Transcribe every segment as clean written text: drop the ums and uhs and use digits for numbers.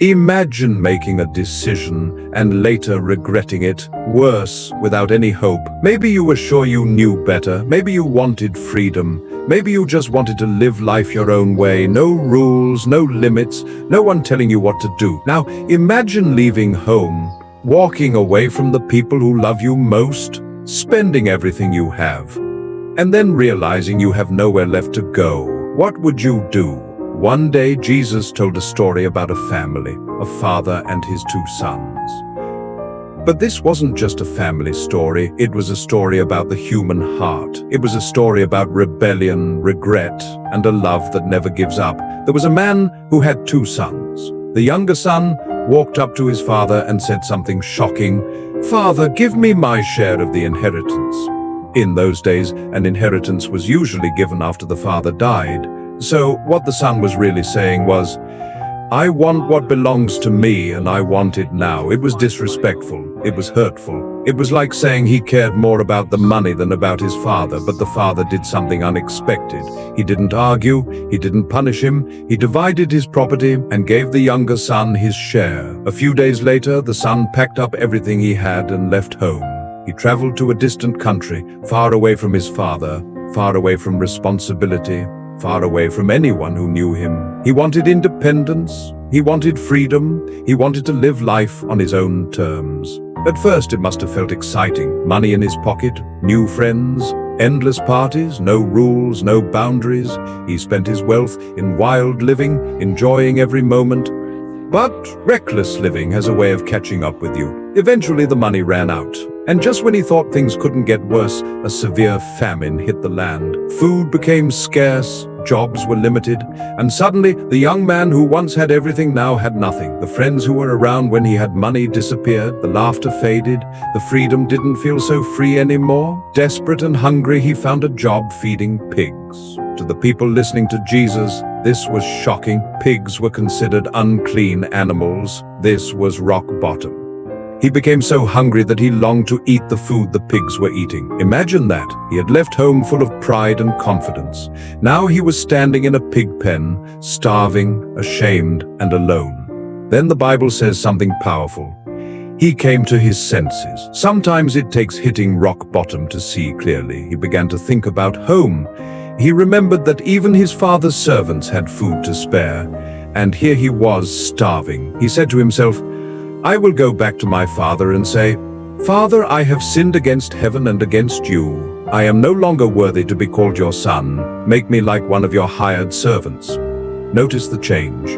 Imagine making a decision and later regretting it. Worse, without any hope. Maybe you were sure you knew better. Maybe you wanted freedom. Maybe you just wanted to live life your own way. No rules, no limits, no one telling you what to do. Now, imagine leaving home, walking away from the people who love you most, spending everything you have, and then realizing you have nowhere left to go. What would you do? One day, Jesus told a story about a family, a father and his two sons. But this wasn't just a family story, it was a story about the human heart. It was a story about rebellion, regret, and a love that never gives up. There was a man who had two sons. The younger son walked up to his father and said something shocking. "Father, give me my share of the inheritance." In those days, an inheritance was usually given after the father died. So what the son was really saying was, "I want what belongs to me and I want it now." It was disrespectful. It was hurtful. It was like saying he cared more about the money than about his father, but the father did something unexpected. He didn't argue. He didn't punish him. He divided his property and gave the younger son his share. A few days later, the son packed up everything he had and left home. He traveled to a distant country, far away from his father, far away from responsibility, far away from anyone who knew him. He wanted independence, he wanted freedom, he wanted to live life on his own terms. At first it must have felt exciting. Money in his pocket, new friends, endless parties, no rules, no boundaries. He spent his wealth in wild living, enjoying every moment. But reckless living has a way of catching up with you. Eventually the money ran out. And just when he thought things couldn't get worse, a severe famine hit the land. Food became scarce, jobs were limited, and suddenly the young man who once had everything now had nothing. The friends who were around when he had money disappeared, the laughter faded, the freedom didn't feel so free anymore. Desperate and hungry, he found a job feeding pigs. To the people listening to Jesus, this was shocking. Pigs were considered unclean animals. This was rock bottom. He became so hungry that he longed to eat the food the pigs were eating. Imagine that. He had left home full of pride and confidence. Now he was standing in a pig pen, starving, ashamed, and alone. Then the Bible says something powerful. He came to his senses. Sometimes it takes hitting rock bottom to see clearly. He began to think about home. He remembered that even his father's servants had food to spare, and here he was starving. He said to himself, "I will go back to my father and say, 'Father, I have sinned against heaven and against you. I am no longer worthy to be called your son. Make me like one of your hired servants.'" Notice the change.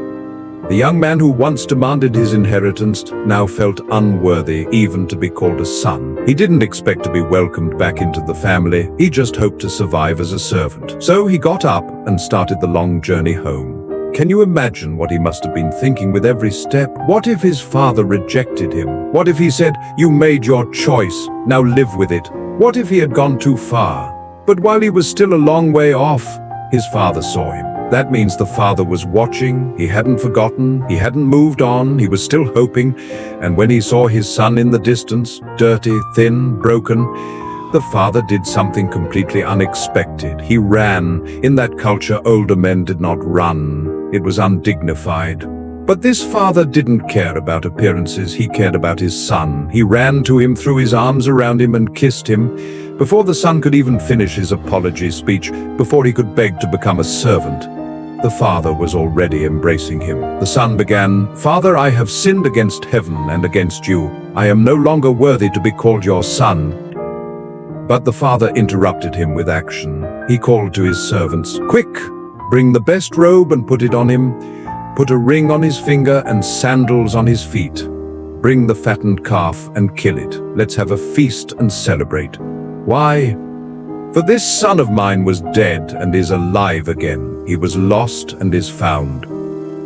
The young man who once demanded his inheritance now felt unworthy even to be called a son. He didn't expect to be welcomed back into the family. He just hoped to survive as a servant. So he got up and started the long journey home. Can you imagine what he must have been thinking with every step? What if his father rejected him? What if he said, "You made your choice, now live with it"? What if he had gone too far? But while he was still a long way off, his father saw him. That means the father was watching, he hadn't forgotten, he hadn't moved on, he was still hoping. And when he saw his son in the distance, dirty, thin, broken, the father did something completely unexpected. He ran. In that culture, older men did not run. It was undignified. But this father didn't care about appearances. He cared about his son. He ran to him, threw his arms around him, and kissed him. Before the son could even finish his apology speech, before he could beg to become a servant, the father was already embracing him. The son began, "Father, I have sinned against heaven and against you. I am no longer worthy to be called your son." But the father interrupted him with action. He called to his servants, "Quick, bring the best robe and put it on him. Put a ring on his finger and sandals on his feet. Bring the fattened calf and kill it. Let's have a feast and celebrate. Why? For this son of mine was dead and is alive again. He was lost and is found."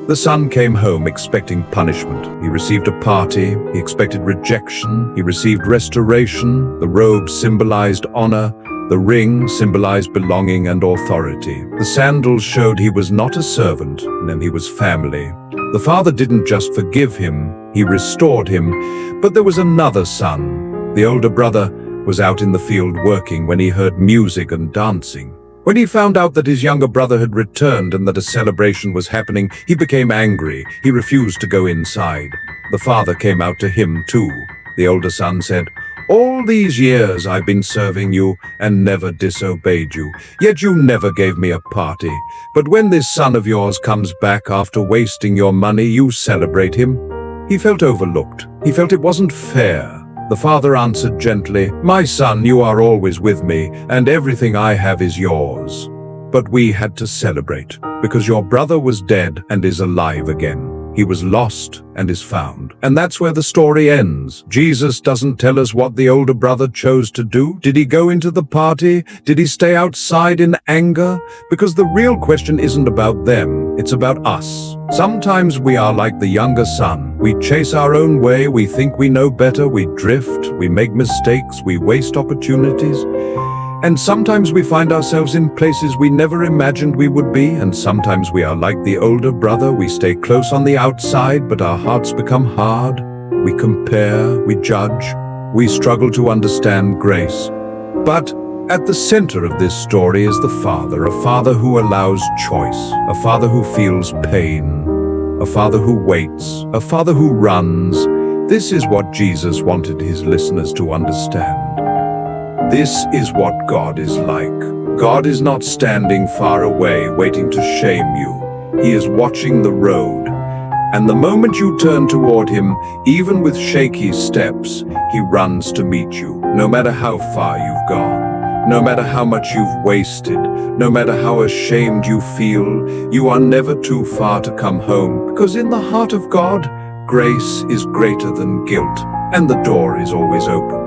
The son came home expecting punishment. He received a party. He expected rejection. He received restoration. The robe symbolized honor. The ring symbolized belonging and authority. The sandals showed he was not a servant, and he was family. The father didn't just forgive him, he restored him. But there was another son. The older brother was out in the field working when he heard music and dancing. When he found out that his younger brother had returned and that a celebration was happening, he became angry. He refused to go inside. The father came out to him too. The older son said, "All these years I've been serving you and never disobeyed you, yet you never gave me a party. But when this son of yours comes back after wasting your money, you celebrate him." He felt overlooked. He felt it wasn't fair. The father answered gently, "My son, you are always with me, and everything I have is yours. But we had to celebrate, because your brother was dead and is alive again. He was lost and is found." And that's where the story ends. Jesus doesn't tell us what the older brother chose to do. Did he go into the party? Did he stay outside in anger? Because the real question isn't about them, it's about us. Sometimes we are like the younger son. We chase our own way, we think we know better, we drift, we make mistakes, we waste opportunities. And sometimes we find ourselves in places we never imagined we would be, and sometimes we are like the older brother. We stay close on the outside, but our hearts become hard. We compare, we judge, we struggle to understand grace. But at the center of this story is the Father, a Father who allows choice, a Father who feels pain, a Father who waits, a Father who runs. This is what Jesus wanted his listeners to understand. This is what God is like. God is not standing far away waiting to shame you. He is watching the road. And the moment you turn toward him, even with shaky steps, he runs to meet you. No matter how far you've gone, no matter how much you've wasted, no matter how ashamed you feel, you are never too far to come home. Because in the heart of God, grace is greater than guilt, and the door is always open.